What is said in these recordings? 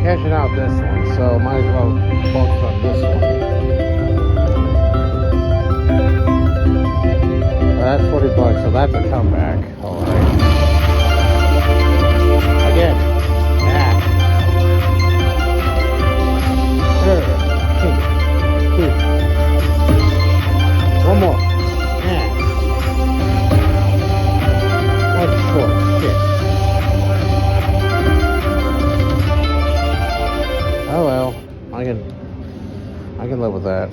cashing out this one, so might as well focus on this one. That's $40, so that's a comeback. Alright. Again. Yeah. One more. Yeah. That's short. Shit. Oh well. I can live with that.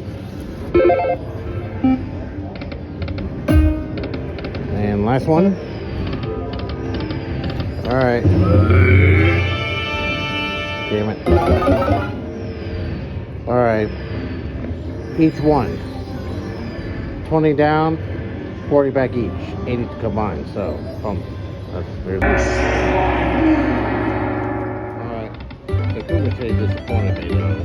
And last one. Alright. Damn it. Alright. Each one. 20 down, 40 back each. 80 to combine, so that's very good. Alright. The Cougar Shade disappointed me though.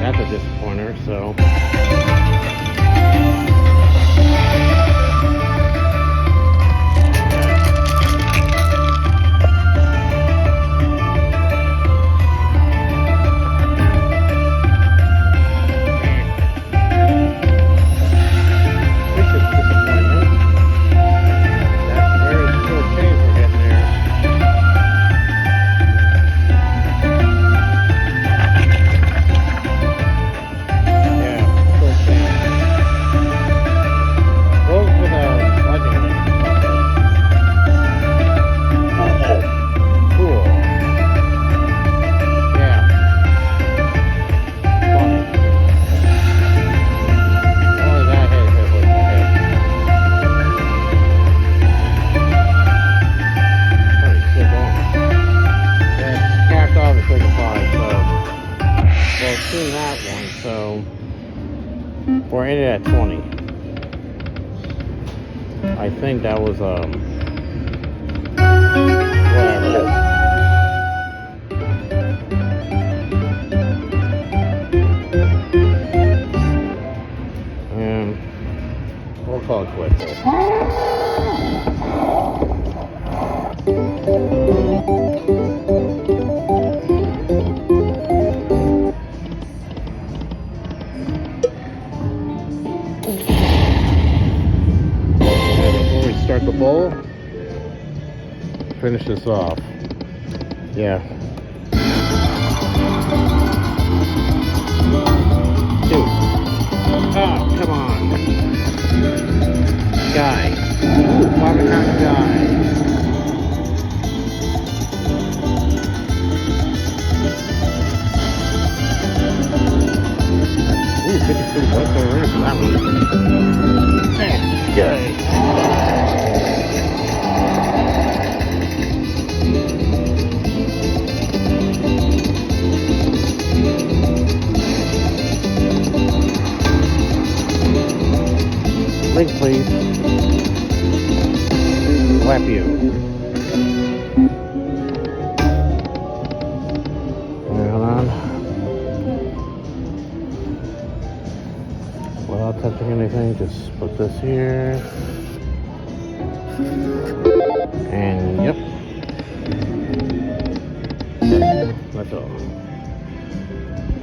That's a disappointer, so. That one, so we're in it at 20. I think that was whatever. And we'll call it quits. Start the bowl, finish this off. Yeah. 2. Oh, come on. Guy. Ooh, 5 pound guy. Ooh, 52 bucks over for that one. Guy. Link, please. Slap you. Hold on. Without touching anything, just put this here. And yep. That's all.